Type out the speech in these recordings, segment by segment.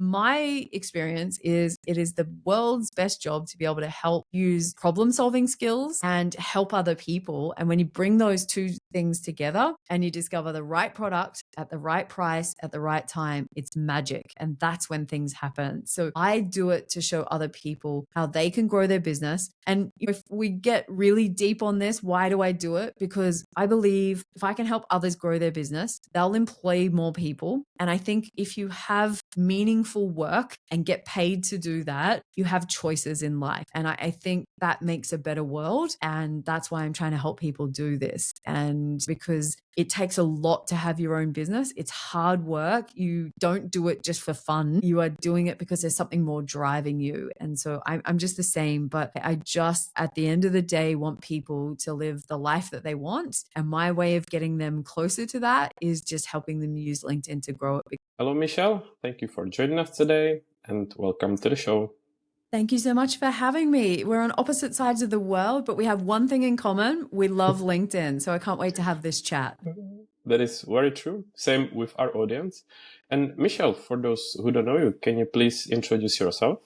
my experience is it is the world's best job to be able to help use problem solving skills and help other people. And when you bring those two things together and you discover the right product at the right price at the right time, it's magic. And that's when things happen. So I do it to show other people how they can grow their business. And if we get really deep on this, why do I do it? Because I believe if I can help others grow their business, they'll employ more people. And I think if you have meaningful work and get paid to do that, you have choices in life. And I think that makes a better world. And that's why I'm trying to help people do this. And because it takes a lot to have your own business, it's hard work. You don't do it just for fun. You are doing it because there's something more driving you. And so I'm just the same, but I just, at the end of the day, want people to live the life that they want. And my way of getting them closer to that is just helping them use LinkedIn to grow it. Hello, Michelle. Thank you for joining us today and welcome to the show. Thank you so much for having me. We're on opposite sides of the world, but we have one thing in common. We love LinkedIn. So I can't wait to have this chat. That is very true. Same with our audience. And Michelle, for those who don't know you, can you please introduce yourself?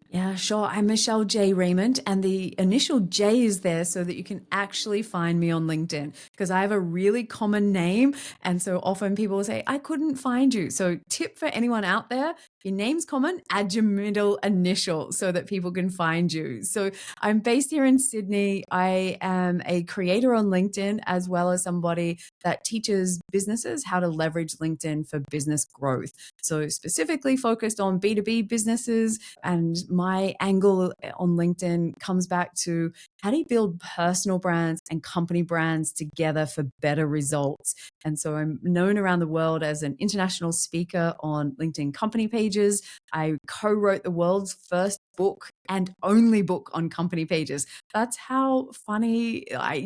Yeah, sure. I'm Michelle J. Raymond, and the initial J is there so that you can actually find me on LinkedIn because I have a really common name. And so often people will say, I couldn't find you. So tip for anyone out there, if your name's common, add your middle initial so that people can find you. So I'm based here in Sydney. I am a creator on LinkedIn as well as somebody that teaches businesses how to leverage LinkedIn for business growth. So specifically focused on B2B businesses, and my angle on LinkedIn comes back to how do you build personal brands and company brands together for better results? And so I'm known around the world as an international speaker on LinkedIn company pages. I co-wrote the world's first book and only book on company pages. That's how funny, I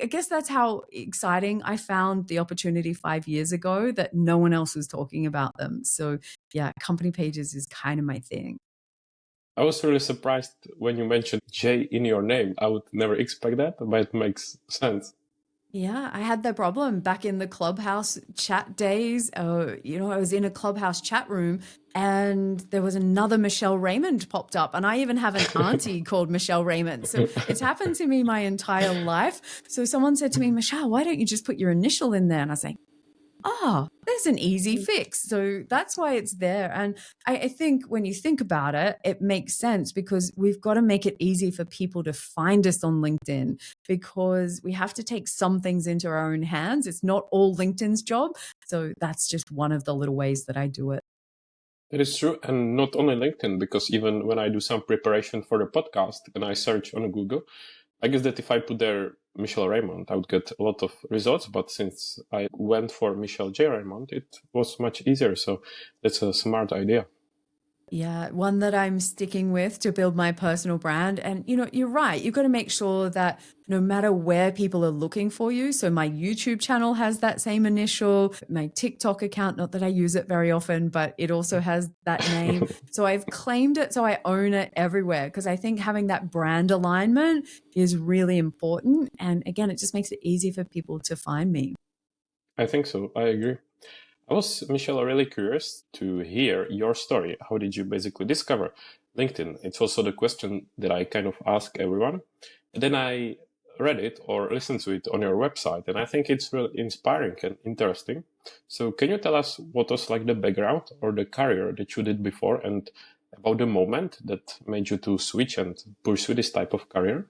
guess that's how exciting I found the opportunity 5 years ago that no one else was talking about them. So yeah, company pages is kind of my thing. I was really surprised when you mentioned J in your name. I would never expect that, but it makes sense. Yeah, I had that problem back in the Clubhouse chat days. I was in a Clubhouse chat room and there was another Michelle Raymond popped up, and I even have an auntie called Michelle Raymond. So it's happened to me my entire life. So someone said to me, Michelle, why don't you just put your initial in there? And I was like, oh, there's an easy fix. So that's why it's there. And I think when you think about it, it makes sense because we've got to make it easy for people to find us on LinkedIn because we have to take some things into our own hands. It's not all LinkedIn's job. So that's just one of the little ways that I do it. It is true. And not only LinkedIn, because even when I do some preparation for the podcast and I search on Google, I guess that if I put there Michelle Raymond, I would get a lot of results. But since I went for Michelle J. Raymond, it was much easier. So that's a smart idea. Yeah, one that I'm sticking with to build my personal brand. And, you're right. You've got to make sure that no matter where people are looking for you. So my YouTube channel has that same initial, my TikTok account, not that I use it very often, but it also has that name. So I've claimed it. So I own it everywhere because I think having that brand alignment is really important. And again, it just makes it easy for people to find me. I think so. I agree. I was, Michelle, really curious to hear your story. How did you basically discover LinkedIn? It's also the question that I kind of ask everyone. And then I read it or listened to it on your website, and I think it's really inspiring and interesting. So can you tell us what was like the background or the career that you did before and about the moment that made you to switch and pursue this type of career?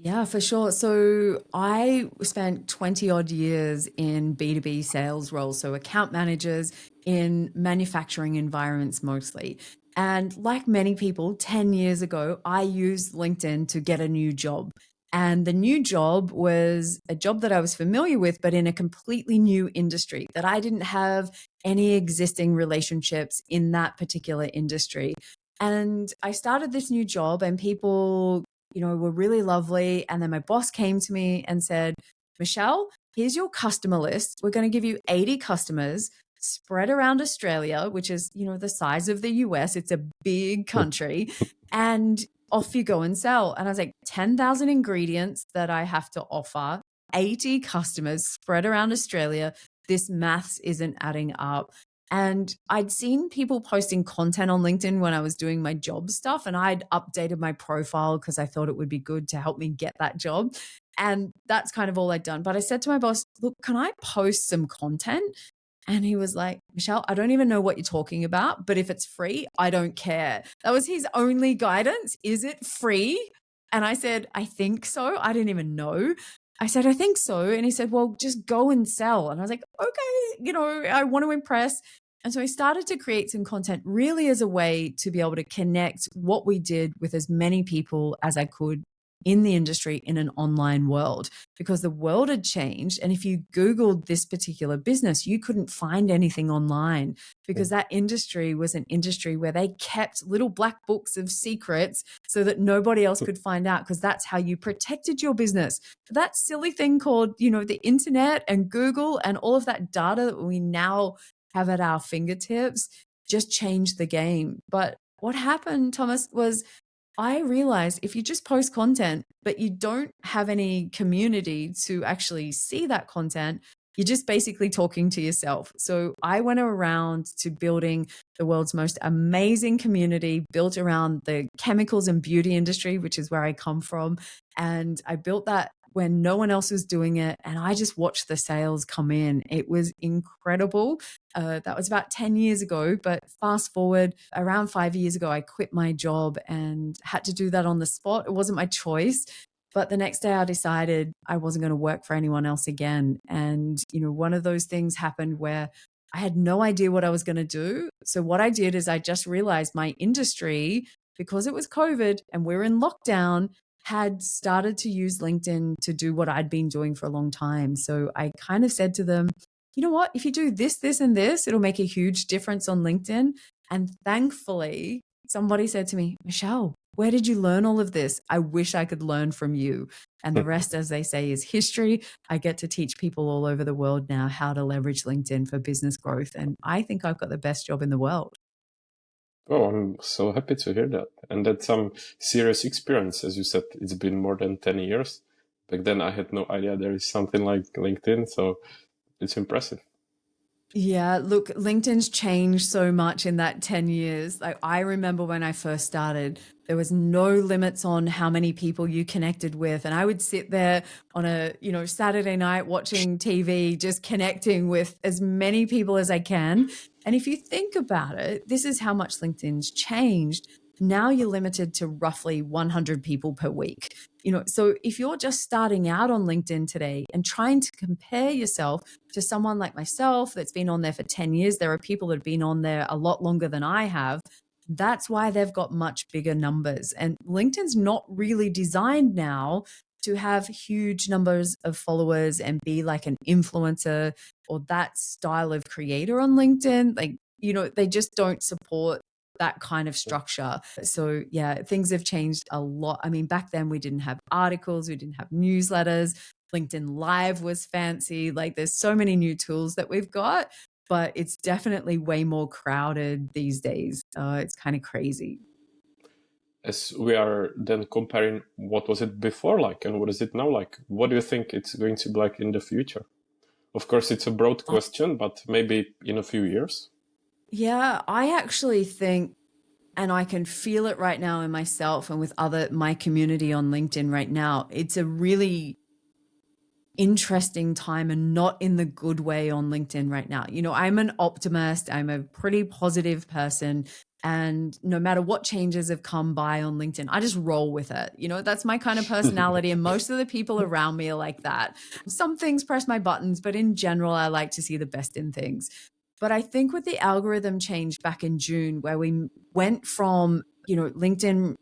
Yeah, for sure. So I spent 20 odd years in B2B sales roles, so account managers in manufacturing environments mostly. And like many people, 10 years ago, I used LinkedIn to get a new job. And the new job was a job that I was familiar with, but in a completely new industry that I didn't have any existing relationships in that particular industry. And I started this new job and people were really lovely. And then my boss came to me and said, Michelle, here's your customer list. We're going to give you 80 customers spread around Australia, which is, the size of the US. It's a big country. And off you go and sell. And I was like, 10,000 ingredients that I have to offer, 80 customers spread around Australia. This maths isn't adding up. And I'd seen people posting content on LinkedIn when I was doing my job stuff, and I'd updated my profile because I thought it would be good to help me get that job. And that's kind of all I'd done. But I said to my boss, look, can I post some content? And he was like, Michelle, I don't even know what you're talking about, but if it's free, I don't care. That was his only guidance. Is it free? And I said, I think so. I didn't even know. I said, I think so. And he said, well, just go and sell. And I was like, okay, I want to impress. And so I started to create some content really as a way to be able to connect what we did with as many people as I could in the industry in an online world, because the world had changed. And if you Googled this particular business, you couldn't find anything online, because that industry was an industry where they kept little black books of secrets so that nobody else could find out, because that's how you protected your business. That silly thing called, the internet and Google and all of that data that we now have at our fingertips just changed the game. But what happened, Thomas, was I realized if you just post content, but you don't have any community to actually see that content, you're just basically talking to yourself. So I went around to building the world's most amazing community built around the chemicals and beauty industry, which is where I come from. And I built that when no one else was doing it. And I just watched the sales come in. It was incredible. That was about 10 years ago. But fast forward, around 5 years ago, I quit my job and had to do that on the spot. It wasn't my choice. But the next day I decided I wasn't going to work for anyone else again. And, one of those things happened where I had no idea what I was going to do. So what I did is I just realized my industry, because it was COVID and we're in lockdown, had started to use LinkedIn to do what I'd been doing for a long time. So I kind of said to them, you know what, if you do this, this, and this, it'll make a huge difference on LinkedIn. And thankfully, somebody said to me, Michelle, where did you learn all of this? I wish I could learn from you. And the rest, as they say, is history. I get to teach people all over the world now how to leverage LinkedIn for business growth. And I think I've got the best job in the world. Oh, I'm so happy to hear that. And that's some serious experience. As you said, it's been more than 10 years. Back then, I had no idea there is something like LinkedIn. So it's impressive. Yeah, look, LinkedIn's changed so much in that 10 years. Like, I remember when I first started, there was no limits on how many people you connected with. And I would sit there on a, Saturday night watching TV, just connecting with as many people as I can. And if you think about it, this is how much LinkedIn's changed. Now you're limited to roughly 100 people per week. So if you're just starting out on LinkedIn today and trying to compare yourself to someone like myself that's been on there for 10 years, there are people that have been on there a lot longer than I have. That's why they've got much bigger numbers. And LinkedIn's not really designed now to have huge numbers of followers and be like an influencer or that style of creator on LinkedIn. Like, they just don't support that kind of structure. So yeah, things have changed a lot. I mean, back then we didn't have articles, we didn't have newsletters. LinkedIn Live was fancy. Like, there's so many new tools that we've got, but it's definitely way more crowded these days. It's kind of crazy. As we are then comparing what was it before like and what is it now like, what do you think it's going to be like in the future? Of course, it's a broad question, but maybe in a few years. Yeah, I actually think, and I can feel it right now in myself and with my community on LinkedIn right now, it's a really interesting time, and not in the good way on LinkedIn right now. I'm an optimist. I'm a pretty positive person. And no matter what changes have come by on LinkedIn, I just roll with it. That's my kind of personality. And most of the people around me are like that. Some things press my buttons, but in general, I like to see the best in things. But I think with the algorithm change back in June, where we went from, LinkedIn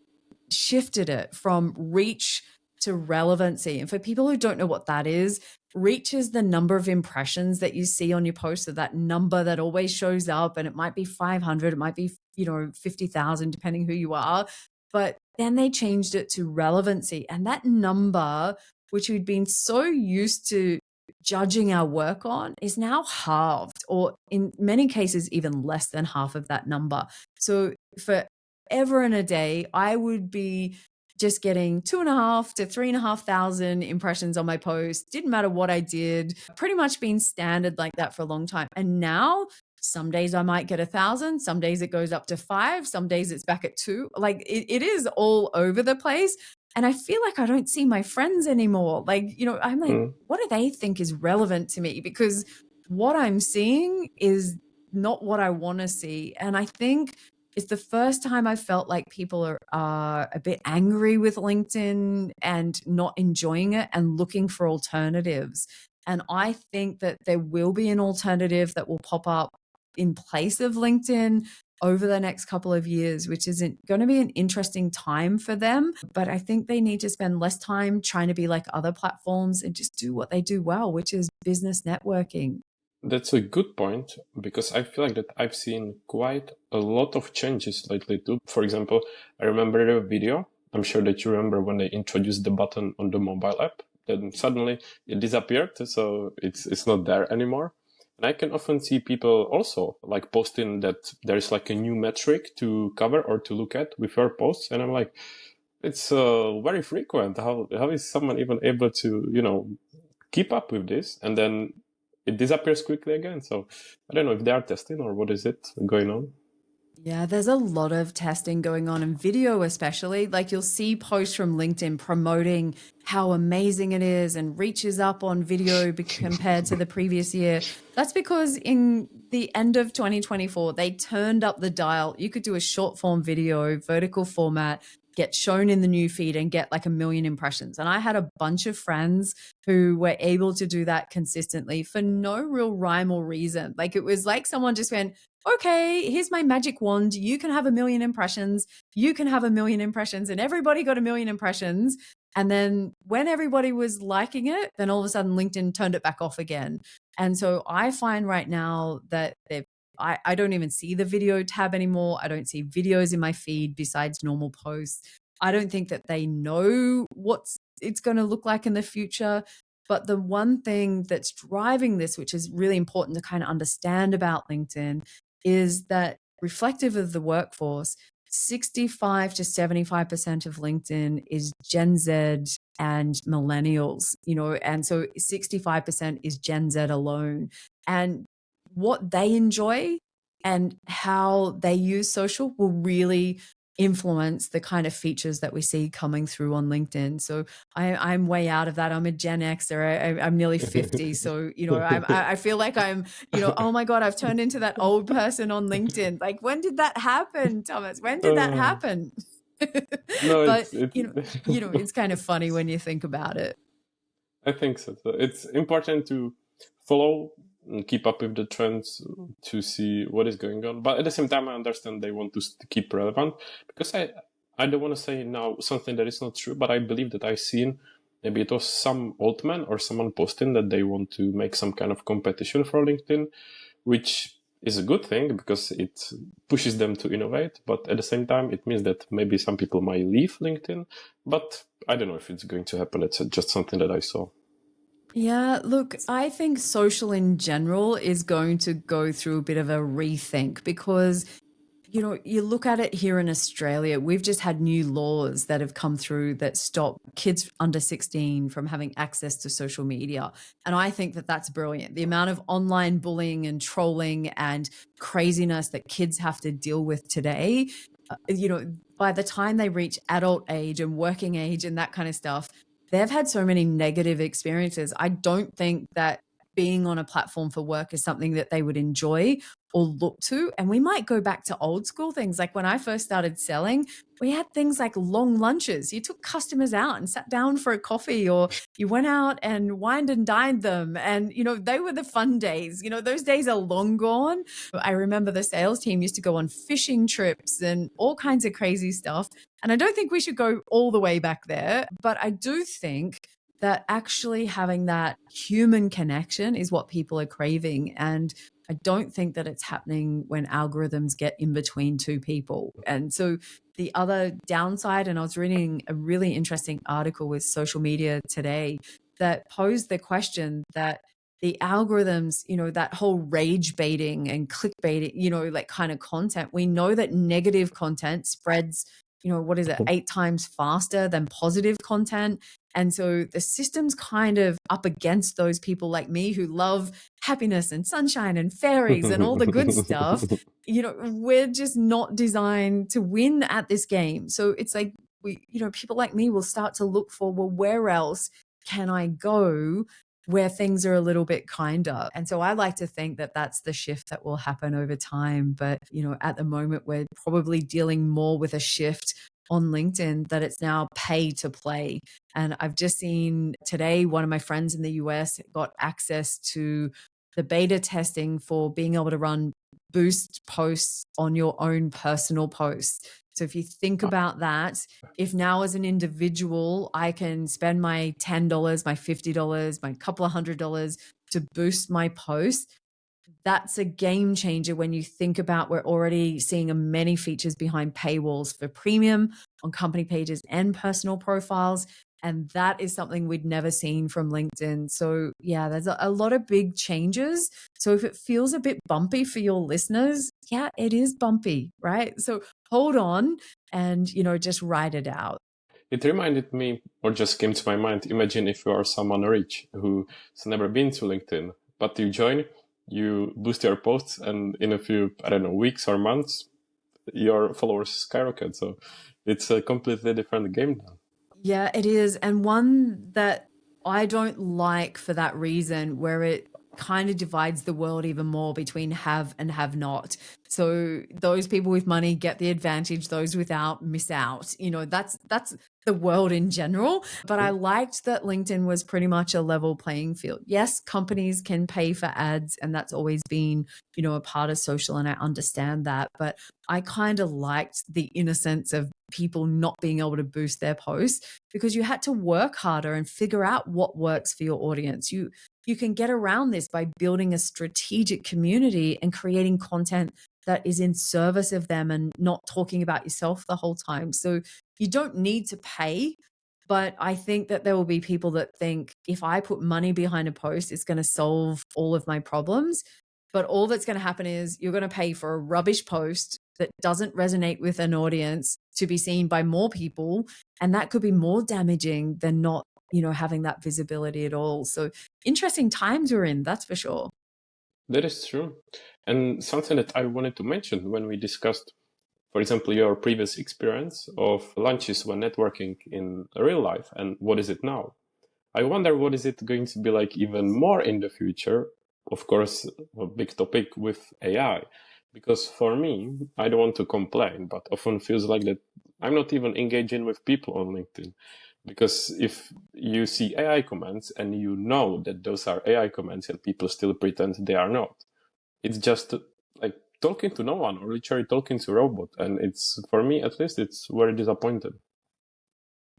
shifted it from reach to relevancy. And for people who don't know what that is, reach is the number of impressions that you see on your post, so that number that always shows up, and it might be 500, it might be, 50,000, depending who you are. But then they changed it to relevancy. And that number, which we'd been so used to judging our work on, is now halved, or in many cases, even less than half of that number. So for ever in a day, I would be just getting 2,500 to 3,500 impressions on my post. Didn't matter what I did, pretty much been standard like that for a long time. And now Some days I might get 1,000. Some days it goes up to 5. Some days it's back at 2. Like it is all over the place. And I feel like I don't see my friends anymore. Like, I'm like, Mm. what do they think is relevant to me? Because what I'm seeing is not what I want to see. And I think it's the first time I felt like people are a bit angry with LinkedIn and not enjoying it and looking for alternatives. And I think that there will be an alternative that will pop up in place of LinkedIn over the next couple of years, which is going to be an interesting time for them. But I think they need to spend less time trying to be like other platforms and just do what they do well, which is business networking. That's a good point, because I feel like that I've seen quite a lot of changes lately too. For example, I remember a video. I'm sure that you remember when they introduced the button on the mobile app. Then suddenly it disappeared, so it's not there anymore. And I can often see people also like posting that there's like a new metric to cover or to look at with your posts, and I'm like, it's very frequent. How is someone even able to keep up with this? And then it disappears quickly again. So I don't know if they are testing or what is it going on. Yeah, there's a lot of testing going on in video, especially. Like you'll see posts from LinkedIn promoting how amazing it is and reaches up on video compared to the previous year. That's because in the end of 2024, they turned up the dial. You could do a short form video, vertical format, get shown in the new feed and get like 1 million impressions. And I had a bunch of friends who were able to do that consistently for no real rhyme or reason. Like it was like someone just went, okay, here's my magic wand. You can have 1 million impressions. You can have 1 million impressions. And everybody got 1 million impressions. And then when everybody was liking it, then all of a sudden LinkedIn turned it back off again. And so I find right now that I don't even see the video tab anymore. I don't see videos in my feed besides normal posts. I don't think that they know what it's going to look like in the future. But the one thing that's driving this, which is really important to kind of understand about LinkedIn, is that reflective of the workforce, 65 to 75% of LinkedIn is Gen Z and millennials, and so 65% is Gen Z alone. And what they enjoy and how they use social will really influence the kind of features that we see coming through on LinkedIn. So I'm way out of that. I'm a Gen Xer. I'm nearly 50. So, I feel like I'm, oh my God, I've turned into that old person on LinkedIn. Like, when did that happen, Thomas? When did that happen? No, But, it's it's kind of funny when you think about it. I think so. So it's important to follow and keep up with the trends to see what is going on. But at the same time, I understand they want to keep relevant, because I don't want to say now something that is not true, but I believe that I've seen, maybe it was some old man or someone posting that they want to make some kind of competition for LinkedIn, which is a good thing because it pushes them to innovate. But at the same time, it means that maybe some people might leave LinkedIn, but I don't know if it's going to happen. It's just something that I saw. Yeah, look, I think social in general is going to go through a bit of a rethink because, you look at it here in Australia, we've just had new laws that have come through that stop kids under 16 from having access to social media. And I think that that's brilliant. The amount of online bullying and trolling and craziness that kids have to deal with today, by the time they reach adult age and working age and that kind of stuff, they've had so many negative experiences. I don't think that being on a platform for work is something that they would enjoy or look to. And we might go back to old school things. Like when I first started selling, we had things like long lunches. You took customers out and sat down for a coffee, or you went out and wined and dined them. And, they were the fun days. Those days are long gone. I remember the sales team used to go on fishing trips and all kinds of crazy stuff. And I don't think we should go all the way back there, but I do think that actually having that human connection is what people are craving. And I don't think that it's happening when algorithms get in between two people. And so the other downside, and I was reading a really interesting article with social media today that posed the question that the algorithms, that whole rage baiting and clickbaiting, like kind of content, we know that negative content spreads what is it, 8 times faster than positive content. And so the system's kind of up against those people like me who love happiness and sunshine and fairies and all the good stuff. We're just not designed to win at this game. So it's like people like me will start to look for, well, where else can I go where things are a little bit kinder? And so I like to think that that's the shift that will happen over time. But, at the moment, we're probably dealing more with a shift on LinkedIn that it's now pay to play. And I've just seen today, one of my friends in the US got access to the beta testing for being able to run boost posts on your own personal posts. So if you think about that, if now as an individual, I can spend my $10, my $50, my couple of $100 to boost my post, that's a game changer when you think about we're already seeing many features behind paywalls for premium on company pages and personal profiles. And that is something we'd never seen from LinkedIn. So yeah, there's a lot of big changes. So if it feels a bit bumpy for your listeners, yeah, it is bumpy, right? So hold on and, just ride it out. It reminded me, or just came to my mind, imagine if you are someone rich who's never been to LinkedIn, but you join, you boost your posts, and in a few, weeks or months, your followers skyrocket. So it's a completely different game now. Yeah, it is. And one that I don't like for that reason, where it kind of divides the world even more between have and have not. So those people with money get the advantage, those without miss out. That's the world in general. But I liked that LinkedIn was pretty much a level playing field. Yes, companies can pay for ads, and that's always been, a part of social, and I understand that. But I kind of liked the innocence of people not being able to boost their posts, because you had to work harder and figure out what works for your audience. You can get around this by building a strategic community and creating content that is in service of them and not talking about yourself the whole time. So you don't need to pay, but I think that there will be people that think if I put money behind a post, it's going to solve all of my problems. But all that's going to happen is you're going to pay for a rubbish post that doesn't resonate with an audience to be seen by more people. And that could be more damaging than not, having that visibility at all. So interesting times we're in, that's for sure. That is true. And something that I wanted to mention when we discussed, for example, your previous experience of lunches when networking in real life and what is it now? I wonder what is it going to be like even more in the future. Of course, a big topic with AI. Because for me, I don't want to complain, but often feels like that I'm not even engaging with people on LinkedIn. Because if you see AI comments and you know that those are AI comments and people still pretend they are not, it's just like talking to no one or literally talking to a robot. And it's, for me at least, it's very disappointing.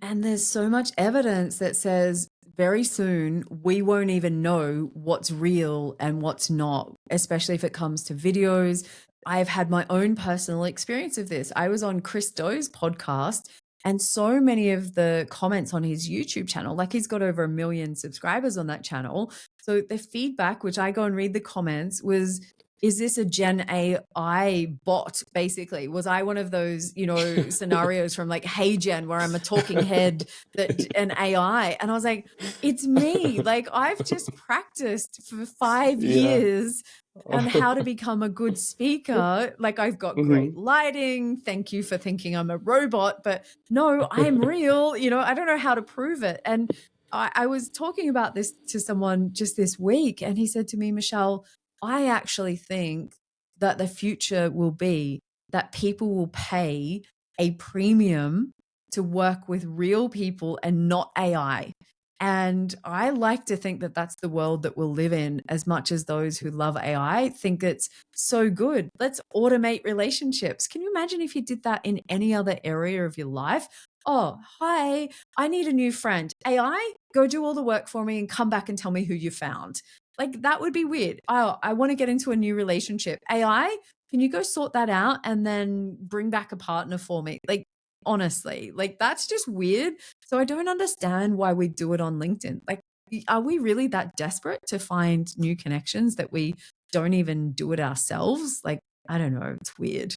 And there's so much evidence that says very soon we won't even know what's real and what's not, especially if it comes to videos. I've had my own personal experience of this. I was on Chris Doe's podcast, and so many of the comments on his YouTube channel, like he's got over 1 million subscribers on that channel. So the feedback, which I go and read the comments, was, is this a Gen AI bot, basically? Was I one of those, scenarios from like Hey Gen, where I'm a talking head, that an AI? And I was like, it's me. Like, I've just practiced for 5 years on how to become a good speaker. Like, I've got great lighting. Thank you for thinking I'm a robot, but no, I'm real. I don't know how to prove it. And I was talking about this to someone just this week, and he said to me, Michelle, I actually think that the future will be that people will pay a premium to work with real people and not AI. And I like to think that that's the world that we'll live in, as much as those who love AI think it's so good. Let's automate relationships. Can you imagine if you did that in any other area of your life? Oh, hi, I need a new friend. AI, go do all the work for me and come back and tell me who you found. Like, that would be weird. Oh, I want to get into a new relationship. AI, can you go sort that out and then bring back a partner for me? Like, honestly, like, that's just weird. So I don't understand why we do it on LinkedIn. Like, are we really that desperate to find new connections that we don't even do it ourselves? Like, I don't know. It's weird.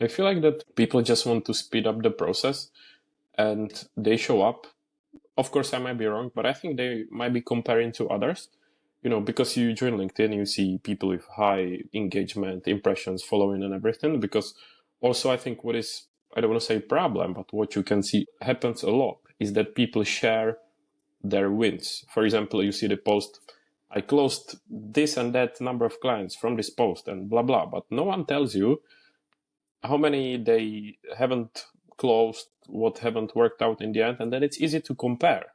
I feel like that people just want to speed up the process and they show up. Of course, I might be wrong, but I think they might be comparing to others. Because you join LinkedIn, you see people with high engagement, impressions, following, and everything. Because also, I think what is, I don't want to say problem, but what you can see happens a lot is that people share their wins. For example, you see the post, I closed this and that number of clients from this post and blah, blah. But no one tells you how many they haven't closed, what haven't worked out in the end, and then it's easy to compare.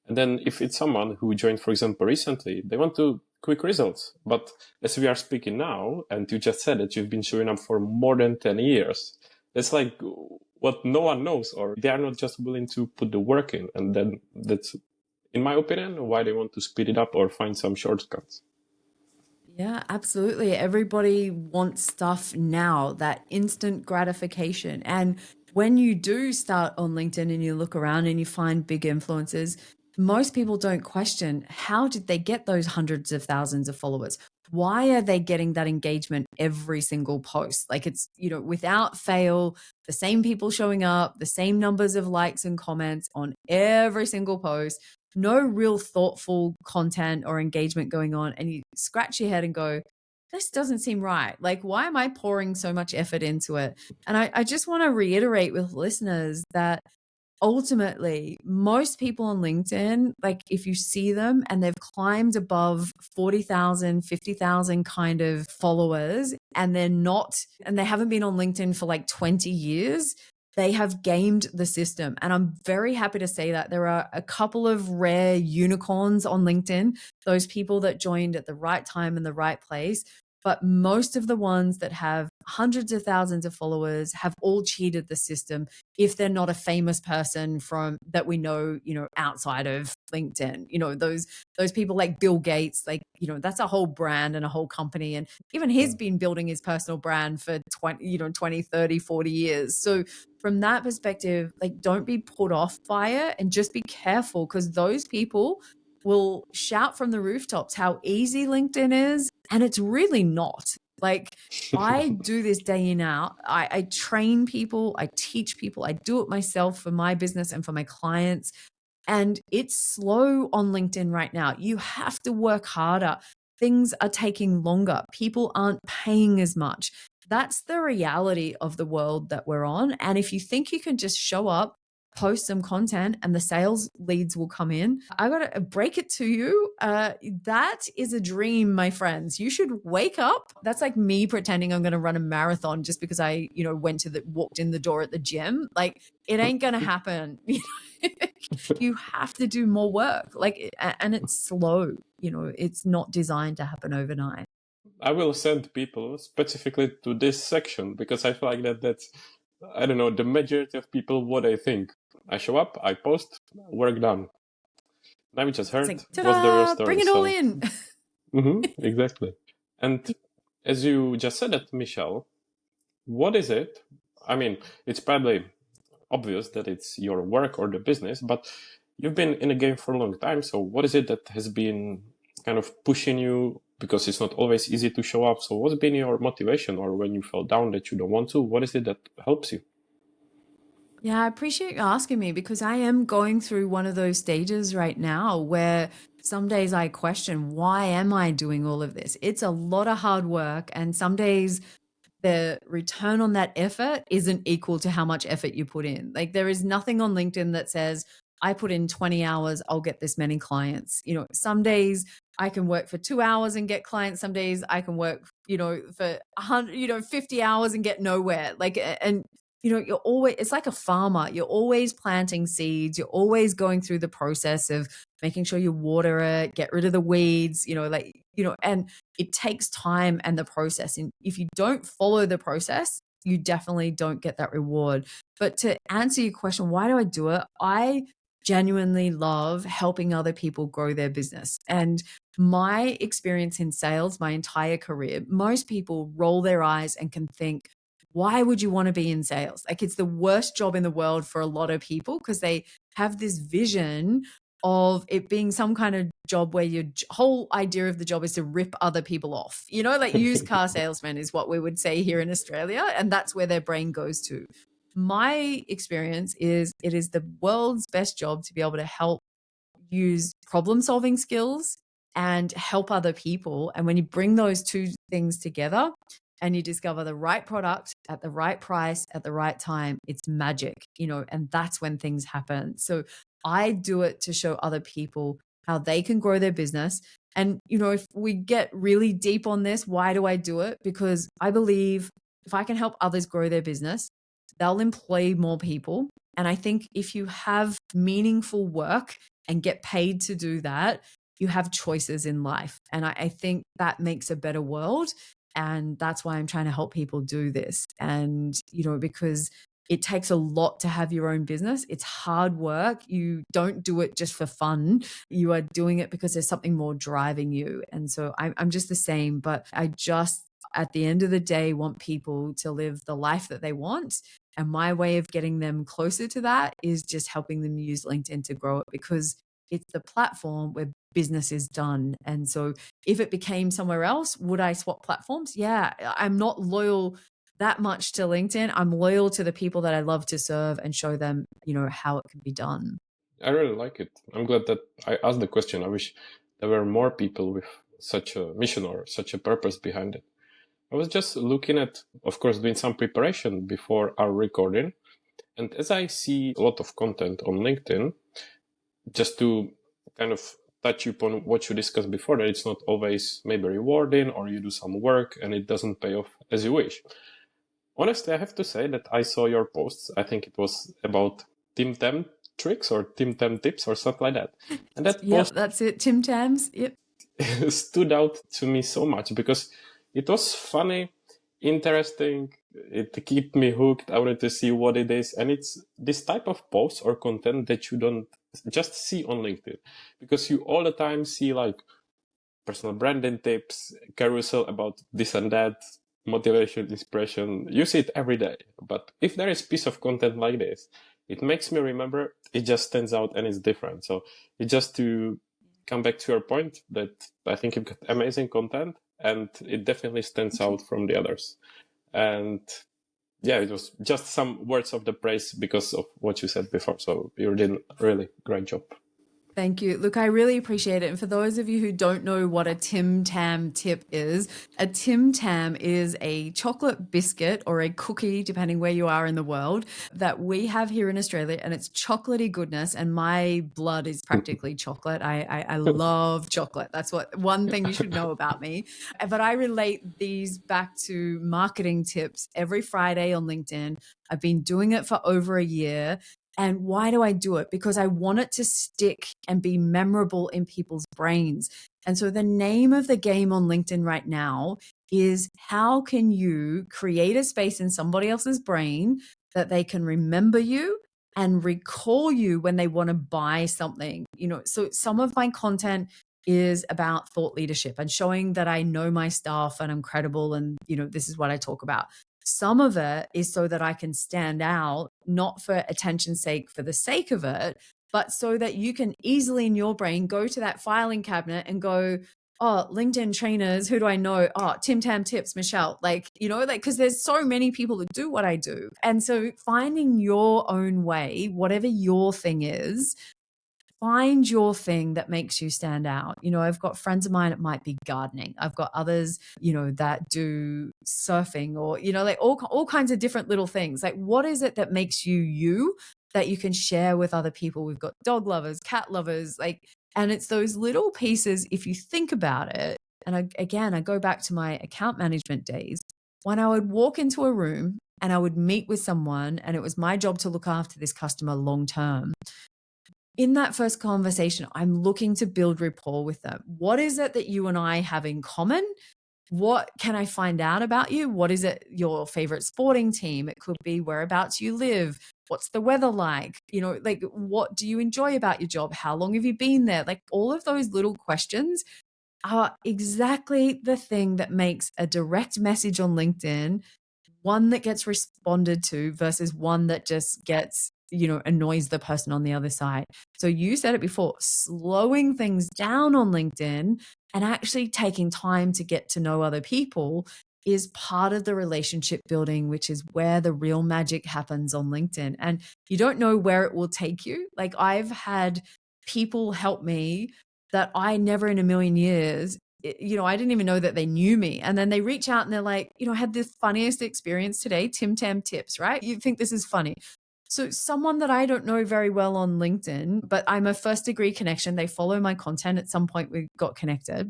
And then if it's someone who joined, for example, recently, they want to quick results. But as we are speaking now, and you just said that you've been showing up for more than 10 years, it's like what no one knows, or they are not just willing to put the work in. And then that's, in my opinion, why they want to speed it up or find some shortcuts. Yeah, absolutely. Everybody wants stuff now, that instant gratification. And when you do start on LinkedIn and you look around and you find big influencers, most people don't question, how did they get those hundreds of thousands of followers? Why are they getting that engagement every single post? Like, it's, without fail, the same people showing up, the same numbers of likes and comments on every single post, no real thoughtful content or engagement going on. And you scratch your head and go, this doesn't seem right. Like, why am I pouring so much effort into it? And I just want to reiterate with listeners that ultimately, most people on LinkedIn, like, if you see them and they've climbed above 40,000, 50,000 kind of followers, and they haven't been on LinkedIn for like 20 years, they have gamed the system. And I'm very happy to say that there are a couple of rare unicorns on LinkedIn, those people that joined at the right time in the right place. But most of the ones that have hundreds of thousands of followers have all cheated the system if they're not a famous person from that we know, outside of LinkedIn. Those people like Bill Gates, like, that's a whole brand and a whole company. And even he's been building his personal brand for 20, 30, 40 years. So from that perspective, like, don't be put off by it and just be careful, because those people will shout from the rooftops how easy LinkedIn is, and it's really not. Like, I do this day in out. I train people, I teach people, I do it myself for my business and for my clients. And it's slow on LinkedIn right now. You have to work harder. Things are taking longer. People aren't paying as much. That's the reality of the world that we're on. And if you think you can just show up, post some content, and the sales leads will come in, I got to break it to you. That is a dream, my friends. You should wake up. That's like me pretending I'm going to run a marathon just because I, walked in the door at the gym. Like, it ain't going to happen. You have to do more work. And it's slow. It's not designed to happen overnight. I will send people specifically to this section because I feel like that's, I don't know, the majority of people, what I think. I show up, I post, work done. Now we just heard Like, what's the real story. Bring it all in. Exactly. And as you just said that, Michelle, what is it? I mean, it's probably obvious that it's your work or the business, but you've been in the game for a long time. So what is it that has been kind of pushing you? Because it's not always easy to show up. So what's been your motivation, or when you fell down that you don't want to, what is it that helps you? Yeah, I appreciate you asking me, because I am going through one of those stages right now where some days I question, why am I doing all of this? It's a lot of hard work. And some days the return on that effort isn't equal to how much effort you put in. Like, there is nothing on LinkedIn that says, I put in 20 hours, I'll get this many clients. Some days I can work for 2 hours and get clients. Some days I can work, for 100, 50 hours and get nowhere. You're always, it's like a farmer. You're always planting seeds. You're always going through the process of making sure you water it, get rid of the weeds, and it takes time and the process. And if you don't follow the process, you definitely don't get that reward. But to answer your question, why do I do it? I genuinely love helping other people grow their business. And my experience in sales, my entire career, most people roll their eyes and can think, why would you want to be in sales? Like, it's the worst job in the world for a lot of people, because they have this vision of it being some kind of job where your whole idea of the job is to rip other people off. Like used car salesman is what we would say here in Australia, and that's where their brain goes to. My experience is it is the world's best job to be able to help use problem solving skills and help other people. And when you bring those two things together and you discover the right product at the right price at the right time, it's magic, and that's when things happen. So I do it to show other people how they can grow their business. And, if we get really deep on this, why do I do it? Because I believe if I can help others grow their business, they'll employ more people. And I think if you have meaningful work and get paid to do that, you have choices in life. And I think that makes a better world. And that's why I'm trying to help people do this. And, because it takes a lot to have your own business. It's hard work. You don't do it just for fun. You are doing it because there's something more driving you. And so I'm just the same, but I just, at the end of the day, want people to live the life that they want. And my way of getting them closer to that is just helping them use LinkedIn to grow it, because it's the platform where business is done. And so if it became somewhere else, would I swap platforms? Yeah, I'm not loyal that much to LinkedIn. I'm loyal to the people that I love to serve and show them, how it can be done. I really like it. I'm glad that I asked the question. I wish there were more people with such a mission or such a purpose behind it. I was just looking at, of course, doing some preparation before our recording. And as I see a lot of content on LinkedIn, just to kind of touch upon what you discussed before, that it's not always maybe rewarding, or you do some work and it doesn't pay off as you wish. Honestly, I have to say that I saw your posts. I think it was about Tim Tam tricks or Tim Tam tips or something like that. And that post, that's it. Tim Tams. Yep. stood out to me so much because it was funny, interesting. It kept me hooked. I wanted to see what it is. And it's this type of post or content that you don't just see on LinkedIn, because you all the time see like personal branding tips, carousel about this and that, motivation, inspiration. You see it every day. But if there is piece of content like this, it makes me remember, it just stands out and it's different. So it just to come back to your point that I think you've got amazing content and it definitely stands out from the others. And yeah, it was just some words of the praise because of what you said before. So you did a really great job. Thank you. Look, I really appreciate it. And for those of you who don't know what a Tim Tam tip is, a Tim Tam is a chocolate biscuit or a cookie, depending where you are in the world, that we have here in Australia. And it's chocolatey goodness. And my blood is practically chocolate. I love chocolate. That's one thing you should know about me. But I relate these back to marketing tips every Friday on LinkedIn. I've been doing it for over a year. And why do I do it? Because I want it to stick and be memorable in people's brains. And so the name of the game on LinkedIn right now is, how can you create a space in somebody else's brain that they can remember you and recall you when they want to buy something? So some of my content is about thought leadership and showing that I know my stuff and I'm credible, and this is what I talk about. Some of it is so that I can stand out, not for attention's sake, for the sake of it, but so that you can easily in your brain go to that filing cabinet and go, oh, LinkedIn trainers, who do I know? Oh, Tim Tam tips, Michelle. Because there's so many people that do what I do. And so finding your own way, whatever your thing is, find your thing that makes you stand out. I've got friends of mine, it might be gardening. I've got others, that do surfing, or, all kinds of different little things. Like, what is it that makes you that you can share with other people? We've got dog lovers, cat lovers, and it's those little pieces, if you think about it. And I go back to my account management days when I would walk into a room and I would meet with someone, and it was my job to look after this customer long term. In that first conversation, I'm looking to build rapport with them. What is it that you and I have in common? What can I find out about you? What is it, your favorite sporting team? It could be whereabouts you live. What's the weather like? What do you enjoy about your job? How long have you been there? All of those little questions are exactly the thing that makes a direct message on LinkedIn one that gets responded to versus one that just gets annoys the person on the other side. So you said it before, slowing things down on LinkedIn and actually taking time to get to know other people is part of the relationship building, which is where the real magic happens on LinkedIn. And you don't know where it will take you. Like, I've had people help me that I never in a million years, I didn't even know that they knew me. And then they reach out and they're like, I had the funniest experience today, Tim Tam tips, right? You think this is funny. So someone that I don't know very well on LinkedIn, but I'm a first degree connection, they follow my content. At some point we got connected,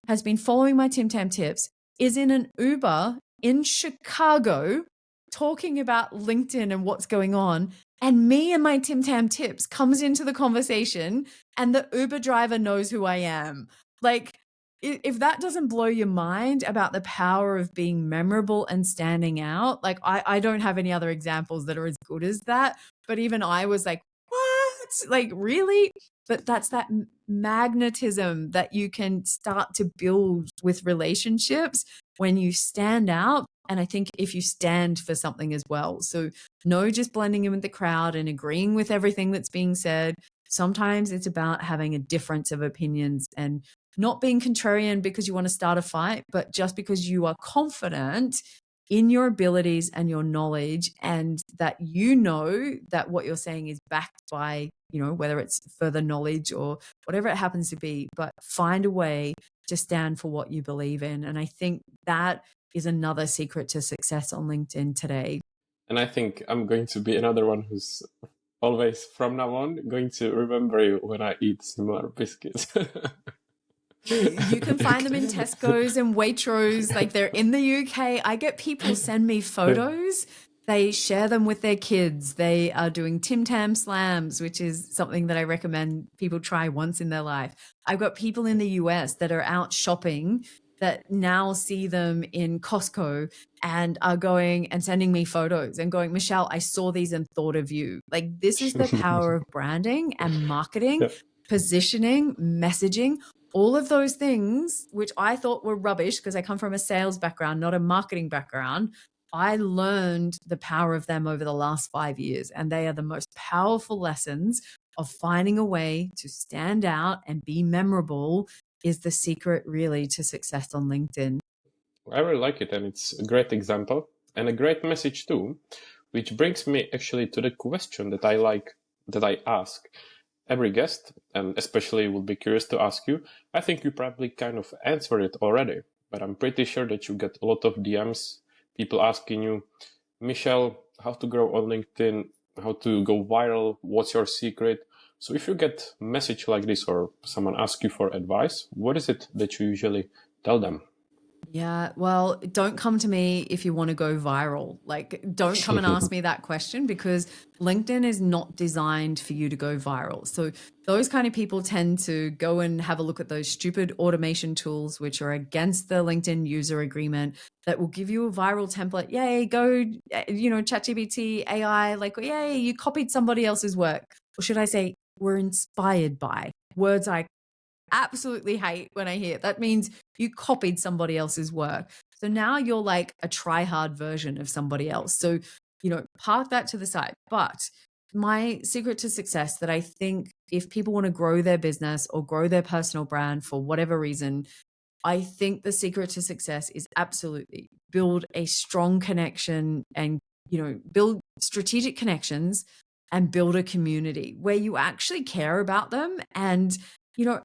has been following my Tim Tam tips, is in an Uber in Chicago talking about LinkedIn and what's going on. And me and my Tim Tam tips comes into the conversation and the Uber driver knows who I am. Like, if that doesn't blow your mind about the power of being memorable and standing out, like I don't have any other examples that are as good as that. But even I was like, what? Like, really? But that's that magnetism that you can start to build with relationships when you stand out. And I think if you stand for something as well. So no just blending in with the crowd and agreeing with everything that's being said. Sometimes it's about having a difference of opinions and not being contrarian because you want to start a fight, but just because you are confident in your abilities and your knowledge, and that that what you're saying is backed by, whether it's further knowledge or whatever it happens to be, but find a way to stand for what you believe in. And I think that is another secret to success on LinkedIn today. And I think I'm going to be another one who's always, from now on, going to remember you when I eat similar biscuits. You can find them in Tesco's and Waitrose. Like, they're in the UK. I get people send me photos. They share them with their kids. They are doing Tim Tam slams, which is something that I recommend people try once in their life. I've got people in the US that are out shopping that now see them in Costco and are going and sending me photos and going, Michelle, I saw these and thought of you. Like, this is the power of branding and marketing, positioning, messaging. All of those things, which I thought were rubbish because I come from a sales background, not a marketing background, I learned the power of them over the last 5 years. And they are the most powerful lessons of finding a way to stand out and be memorable is the secret really to success on LinkedIn. I really like it, and it's a great example and a great message too, which brings me actually to the question that I ask every guest, and especially would be curious to ask you. I think you probably kind of answered it already, but I'm pretty sure that you get a lot of DMs, people asking you, Michelle, how to grow on LinkedIn, how to go viral, what's your secret? So if you get a message like this or someone asks you for advice, what is it that you usually tell them? Yeah, well, don't come to me if you want to go viral. Like, don't come and ask me that question, because LinkedIn is not designed for you to go viral. So those kind of people tend to go and have a look at those stupid automation tools, which are against the LinkedIn user agreement, that will give you a viral template. Yay, go, ChatGPT, AI, like, yay, you copied somebody else's work. Or should I say, were inspired by. Words I absolutely hate when I hear it. That means you copied somebody else's work. So now you're like a try-hard version of somebody else. So, park that to the side. But my secret to success that I think if people want to grow their business or grow their personal brand for whatever reason, I think the secret to success is absolutely build a strong connection and, build strategic connections and build a community where you actually care about them and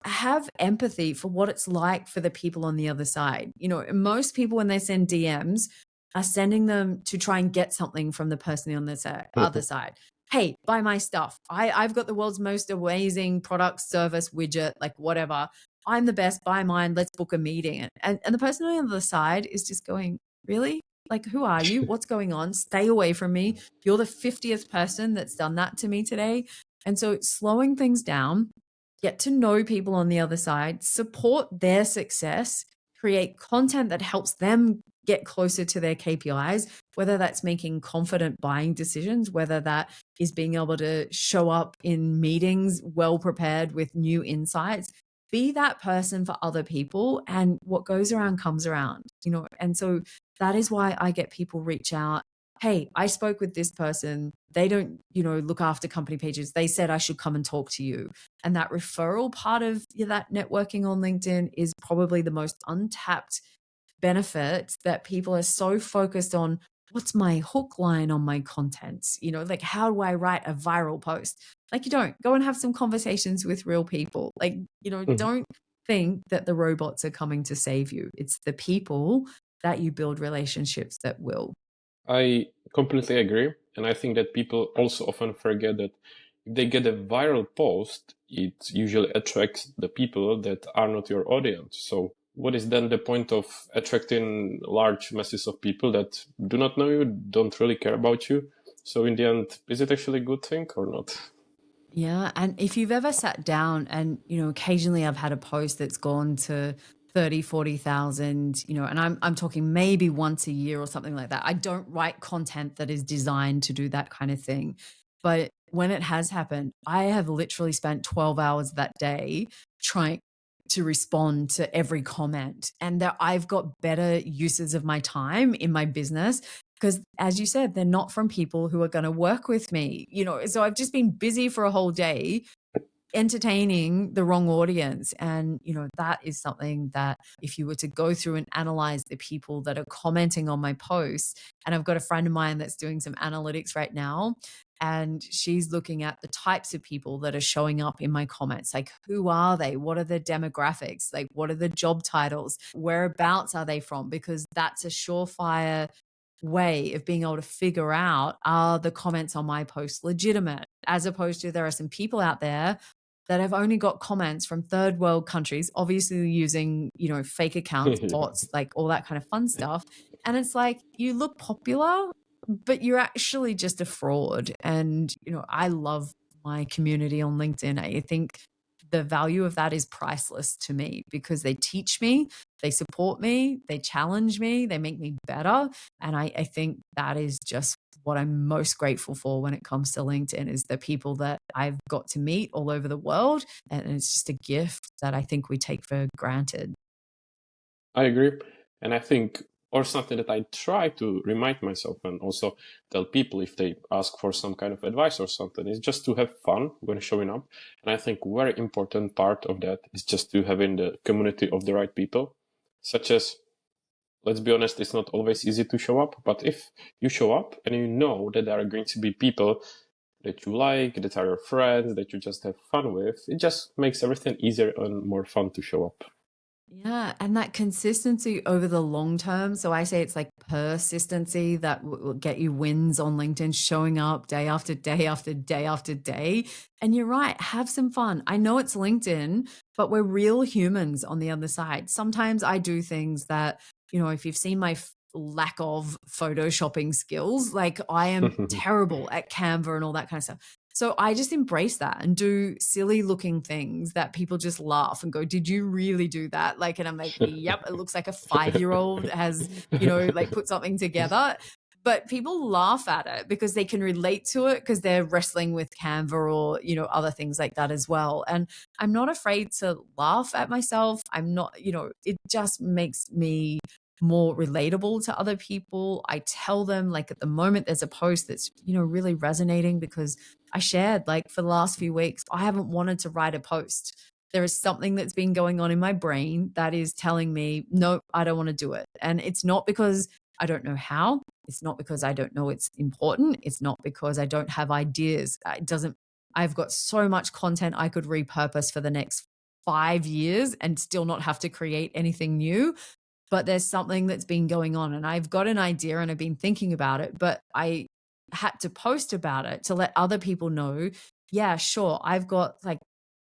have empathy for what it's like for the people on the other side. Most people, when they send DMs, are sending them to try and get something from the person on the other side. Hey, buy my stuff. I've got the world's most amazing product, service, widget, like whatever. I'm the best, buy mine, let's book a meeting. And the person on the other side is just going, really? Like, who are you? What's going on? Stay away from me. You're the 50th person that's done that to me today. And so slowing things down, get to know people on the other side, support their success, create content that helps them get closer to their KPIs, whether that's making confident buying decisions, whether that is being able to show up in meetings well prepared with new insights. Be that person for other people, and what goes around comes around, and so that is why I get people reach out hey, I spoke with this person. They don't, look after company pages. They said I should come and talk to you. And that referral part of that networking on LinkedIn is probably the most untapped benefit, that people are so focused on what's my hook line on my content, like how do I write a viral post? Like, you don't go and have some conversations with real people. Like, Mhm. don't think that the robots are coming to save you. It's the people that you build relationships that will. I completely agree. And I think that people also often forget that if they get a viral post, it usually attracts the people that are not your audience. So what is then the point of attracting large masses of people that do not know you, don't really care about you? So in the end, is it actually a good thing or not? Yeah. And if you've ever sat down and, occasionally I've had a post that's gone to 30, 40,000, and I'm talking maybe once a year or something like that. I don't write content that is designed to do that kind of thing. But when it has happened, I have literally spent 12 hours that day trying to respond to every comment, and that I've got better uses of my time in my business, because as you said, they're not from people who are going to work with me, so I've just been busy for a whole day entertaining the wrong audience. And, that is something that if you were to go through and analyze the people that are commenting on my posts, and I've got a friend of mine that's doing some analytics right now, and she's looking at the types of people that are showing up in my comments. Like, who are they? What are the demographics? Like, what are the job titles? Whereabouts are they from? Because that's a surefire way of being able to figure out, are the comments on my post legitimate, as opposed to there are some people out there that have only got comments from third world countries, obviously using, fake accounts, Yeah, bots, like all that kind of fun stuff. And it's like, you look popular, but you're actually just a fraud. And, I love my community on LinkedIn. I think the value of that is priceless to me, because they teach me, they support me, they challenge me, they make me better. And I think that is just what I'm most grateful for when it comes to LinkedIn, is the people that I've got to meet all over the world. And it's just a gift that I think we take for granted. I agree. And I think, or something that I try to remind myself and also tell people if they ask for some kind of advice or something, is just to have fun when showing up. And I think very important part of that is just to having the community of the right people, such as, let's be honest, it's not always easy to show up, but if you show up and you know that there are going to be people that you like, that are your friends, that you just have fun with, it just makes everything easier and more fun to show up. Yeah, and that consistency over the long term. So I say it's like persistency that will get you wins on LinkedIn, showing up day after day after day after day. And you're right, have some fun. I know it's LinkedIn, but we're real humans on the other side. Sometimes I do things that, if you've seen my lack of photoshopping skills, like I am terrible at Canva and all that kind of stuff. So I just embrace that and do silly looking things that people just laugh and go, "Did you really do that?" Like, and I'm like, "Yep, it looks like a 5-year-old has, like put something together." But people laugh at it because they can relate to it, because they're wrestling with Canva or, other things like that as well. And I'm not afraid to laugh at myself. I'm not, it just makes me more relatable to other people. I tell them, like, at the moment there's a post that's, really resonating, because I shared, like, for the last few weeks, I haven't wanted to write a post. There is something that's been going on in my brain that is telling me, no, I don't want to do it. And it's not because I don't know how. It's not because I don't know it's important. It's not because I don't have ideas. It doesn't, I've got so much content I could repurpose for the next 5 years and still not have to create anything new. But there's something that's been going on, and I've got an idea and I've been thinking about it, but I had to post about it to let other people know, yeah, sure, I've got like,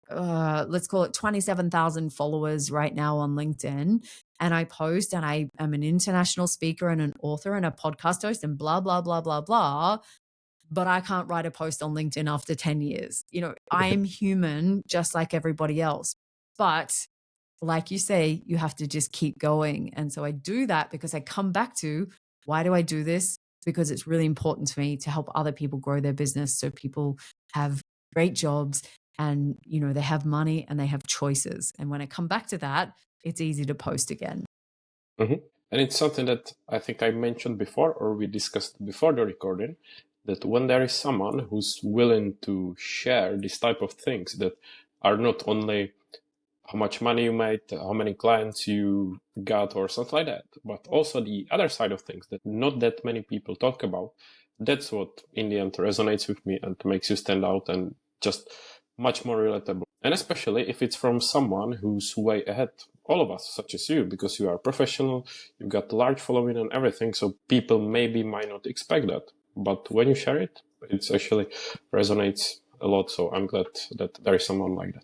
let's call it 27,000 followers right now on LinkedIn. And I post, and I am an international speaker and an author and a podcast host and blah, blah, blah, blah, blah. But I can't write a post on LinkedIn after 10 years. I am human just like everybody else. But like you say, you have to just keep going. And so I do that because I come back to, why do I do this? Because it's really important to me to help other people grow their business, so people have great jobs and, they have money and they have choices. And when I come back to that, it's easy to post again. Mhm. And it's something that I think I mentioned before, or we discussed before the recording, that when there is someone who's willing to share this type of things that are not only how much money you made, how many clients you got, or something like that, but also the other side of things that not that many people talk about, that's what in the end resonates with me and makes you stand out and just much more relatable. And especially if it's from someone who's way ahead, all of us, such as you, because you are professional, you've got a large following and everything, so people maybe might not expect that. But when you share it, it's actually resonates a lot. So I'm glad that there is someone like that.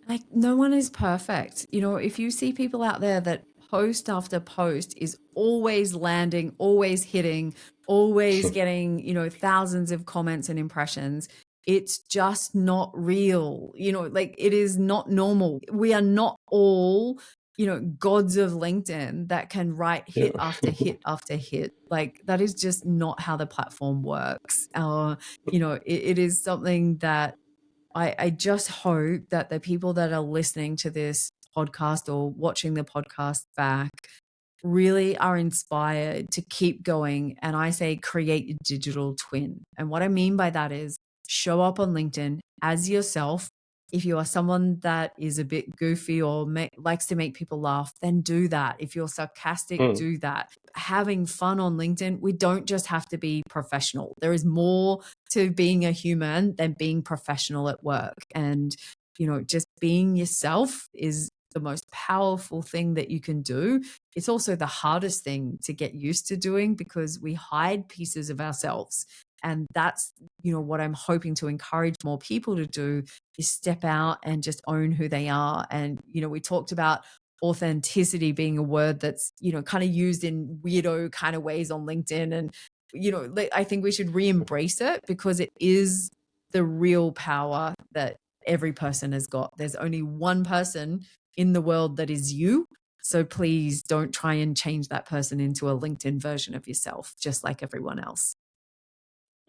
Like, no one is perfect. You know, if you see people out there that post after post is always landing, always hitting, always getting, you know, thousands of comments and impressions, it's just not real. You know, like, it is not normal. We are not all, you know, gods of LinkedIn that can write hit after hit after hit. Like, that is just not how the platform works. You know, it is something that I just hope that the people that are listening to this podcast or watching the podcast back really are inspired to keep going. And I say, create your digital twin. And what I mean by that is show up on LinkedIn as yourself. If you are someone that is a bit goofy or likes to make people laugh, then do that. If you're sarcastic, do that. Having fun on LinkedIn, we don't just have to be professional. There is more to being a human than being professional at work. And, you know, just being yourself is the most powerful thing that you can do. It's also the hardest thing to get used to doing because we hide pieces of ourselves. And that's, you know, what I'm hoping to encourage more people to do is step out and just own who they are. And, you know, we talked about authenticity being a word that's, you know, kind of used in weirdo kind of ways on LinkedIn. And, you know, I think we should re-embrace it because it is the real power that every person has got. There's only one person in the world that is you. So please don't try and change that person into a LinkedIn version of yourself, just like everyone else.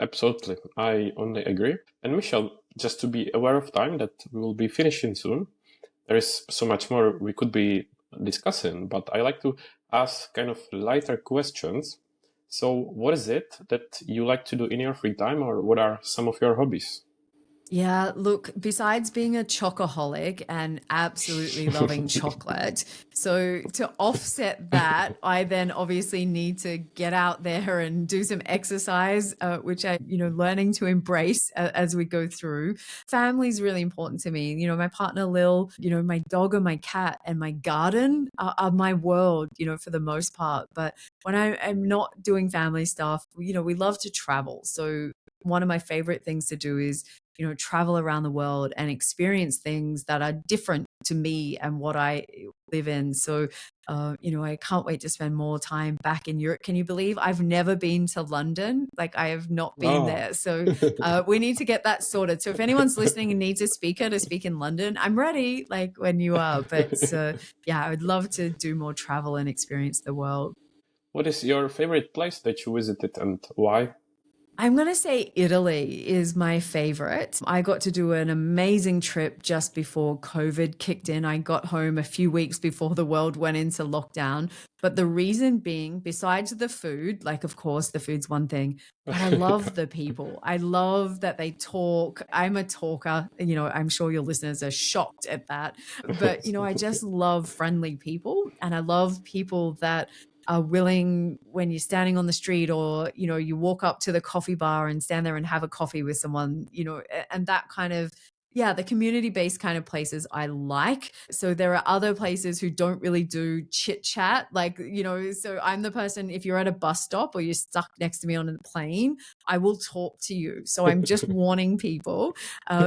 Absolutely. I only agree. And Michelle, just to be aware of time that we will be finishing soon, there is so much more we could be discussing, but I like to ask kind of lighter questions. So what is it that you like to do in your free time, or what are some of your hobbies? Yeah, look, besides being a chocoholic and absolutely loving chocolate, so to offset that, I then obviously need to get out there and do some exercise, which I, you know, learning to embrace as we go through. Family is really important to me. You know, my partner Lil, you know, my dog and my cat and my garden are my world, you know, for the most part. But when I'm not doing family stuff, you know, we love to travel. So one of my favorite things to do is, you know, travel around the world and experience things that are different to me and what I live in. So, you know, I can't wait to spend more time back in Europe. Can you believe I've never been to London? Like, I have not been there. So we need to get that sorted. So if anyone's listening and needs a speaker to speak in London, I'm ready, like when you are. But yeah, I would love to do more travel and experience the world. What is your favorite place that you visited and why? I'm going to say Italy is my favorite. I got to do an amazing trip just before COVID kicked in. I got home a few weeks before the world went into lockdown. But the reason being, besides the food, like, of course, the food's one thing, but I love the people. I love that they talk. I'm a talker. You know, I'm sure your listeners are shocked at that. But, you know, I just love friendly people, and I love people that are willing, when you're standing on the street or, you know, you walk up to the coffee bar and stand there and have a coffee with someone, you know, and that kind of, yeah, the community-based kind of places I like. So there are other places who don't really do chit chat. Like, you know, so I'm the person, if you're at a bus stop or you're stuck next to me on a plane, I will talk to you. So I'm just warning people.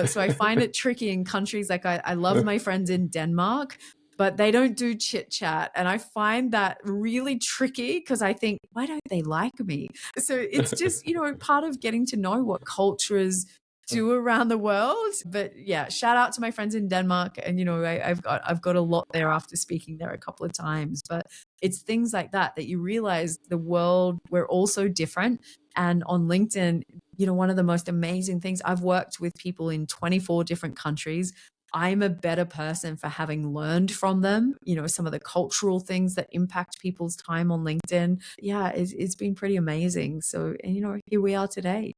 So I find it tricky in countries like I love my friends in Denmark, but they don't do chit chat. And I find that really tricky because I think, why don't they like me? So it's just, you know, part of getting to know what cultures do around the world. But yeah, shout out to my friends in Denmark. And, you know, I've got a lot there after speaking there a couple of times. But it's things like that you realize the world, we're all so different. And on LinkedIn, you know, one of the most amazing things, I've worked with people in 24 different countries. I'm a better person for having learned from them, some of the cultural things that impact people's time on LinkedIn. Yeah, it's been pretty amazing. So, and here we are today.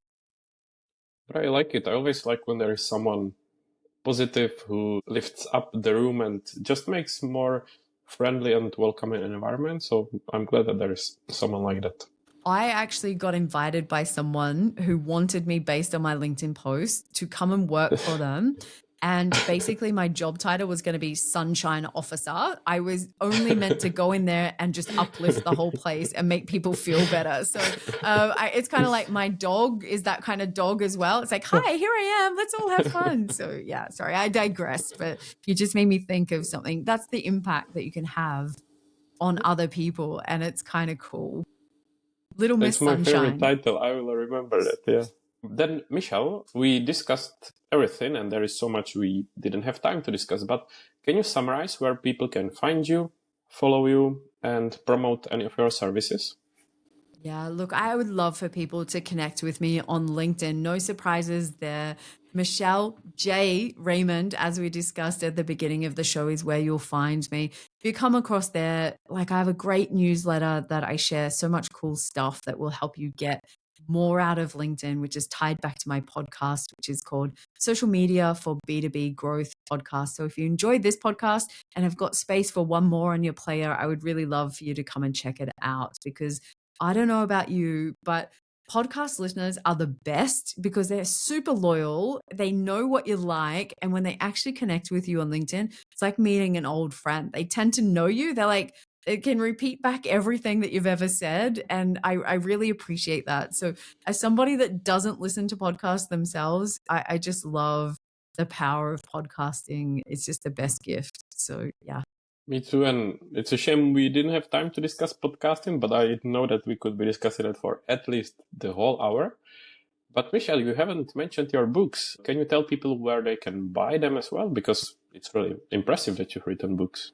But I like it. I always like when there is someone positive who lifts up the room and just makes more friendly and welcoming environment. So I'm glad that there is someone like that. I actually got invited by someone who wanted me, based on my LinkedIn post, to come and work for them. And basically, my job title was going to be Sunshine Officer. I was only meant to go in there and just uplift the whole place and make people feel better. So it's kind of like my dog is that kind of dog as well. It's like, hi, here I am. Let's all have fun. So yeah, sorry, I digressed, but you just made me think of something. That's the impact that you can have on other people. And it's kind of cool. Little Miss It's my favorite Sunshine. title. I will remember that. Yeah. Then, Michelle, we discussed everything, and there is so much we didn't have time to discuss. But can you summarize where people can find you, follow you, and promote any of your services? Yeah, look, I would love for people to connect with me on LinkedIn. No surprises there. Michelle J. Raymond, as we discussed at the beginning of the show, is where you'll find me. If you come across there, like I have a great newsletter that I share so much cool stuff that will help you get more out of LinkedIn, which is tied back to my podcast, which is called Social Media for B2B Growth Podcast. So if you enjoyed this podcast and have got space for one more on your player, I would really love for you to come and check it out, because I don't know about you, but podcast listeners are the best because they're super loyal. They know what you like. And when they actually connect with you on LinkedIn, it's like meeting an old friend. They tend to know you. They're like, it can repeat back everything that you've ever said. And I really appreciate that. So as somebody that doesn't listen to podcasts themselves, I just love the power of podcasting. It's just the best gift. So yeah. Me too, and it's a shame we didn't have time to discuss podcasting, but I know that we could be discussing it for at least the whole hour. But Michelle, you haven't mentioned your books. Can you tell people where they can buy them as well? Because it's really impressive that you've written books.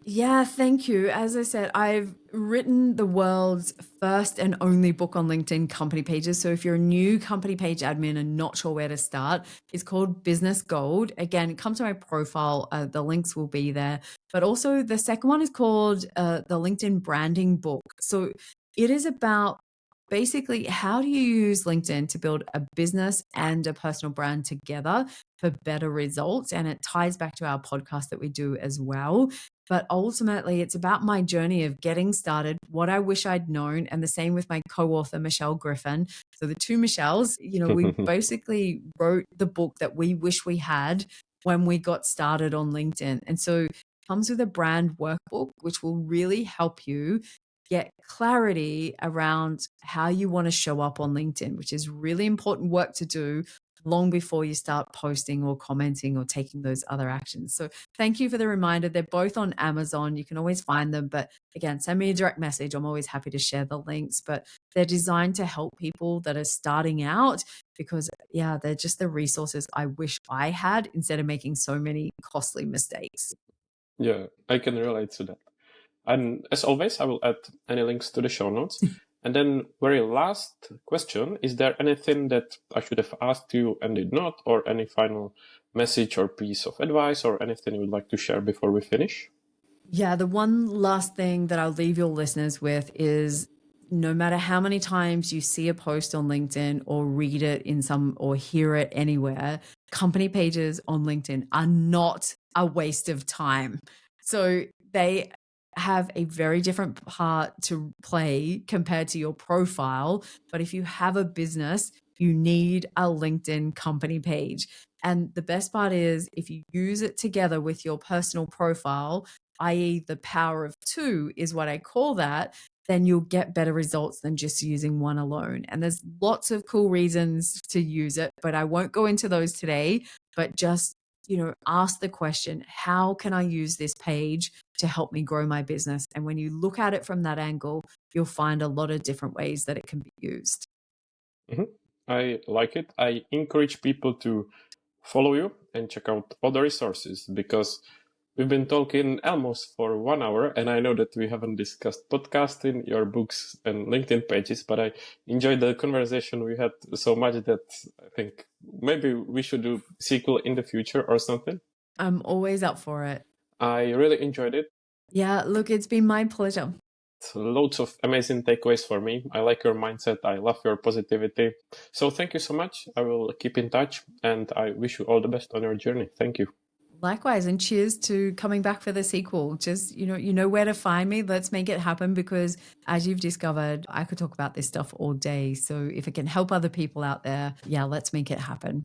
Yeah, thank you. As I said, I've written the world's first and only book on LinkedIn company pages. So if you're a new company page admin and not sure where to start, it's called Business Gold. Again, come to my profile. The links will be there. But also the second one is called the LinkedIn Branding Book. So it is about basically how do you use LinkedIn to build a business and a personal brand together for better results. And it ties back to our podcast that we do as well. But ultimately, it's about my journey of getting started, what I wish I'd known, and the same with my co-author, Michelle Griffin. So the two Michelles, we basically wrote the book that we wish we had when we got started on LinkedIn. And so it comes with a brand workbook, which will really help you get clarity around how you want to show up on LinkedIn, which is really important work to do long before you start posting or commenting or taking those other actions. So thank you for the reminder. They're both on Amazon. You can always find them. But again, send me a direct message. I'm always happy to share the links. But they're designed to help people that are starting out because, yeah, they're just the resources I wish I had instead of making so many costly mistakes. Yeah, I can relate to that. And as always, I will add any links to the show notes. And then very last question, is there anything that I should have asked you and did not, or any final message or piece of advice or anything you would like to share before we finish? Yeah, the one last thing that I'll leave your listeners with is no matter how many times you see a post on LinkedIn or read it in some or hear it anywhere, company pages on LinkedIn are not a waste of time. So they have a very different part to play compared to your profile. But if you have a business, you need a LinkedIn company page. And the best part is if you use it together with your personal profile, i.e. the power of two is what I call that, then you'll get better results than just using one alone. And there's lots of cool reasons to use it, but I won't go into those today, but just, ask the question, how can I use this page to help me grow my business? And when you look at it from that angle, you'll find a lot of different ways that it can be used. Mm-hmm. I like it. I encourage people to follow you and check out other resources because we've been talking almost for 1 hour, and I know that we haven't discussed podcasting, your books, and LinkedIn pages, but I enjoyed the conversation we had so much that I think maybe we should do sequel in the future or something. I'm always up for it. I really enjoyed it. Yeah, look, it's been my pleasure. Loads of amazing takeaways for me. I like your mindset. I love your positivity. So thank you so much. I will keep in touch and I wish you all the best on your journey. Thank you. Likewise, and cheers to coming back for the sequel. Just, you know where to find me. Let's make it happen because as you've discovered, I could talk about this stuff all day. So if it can help other people out there, yeah, let's make it happen.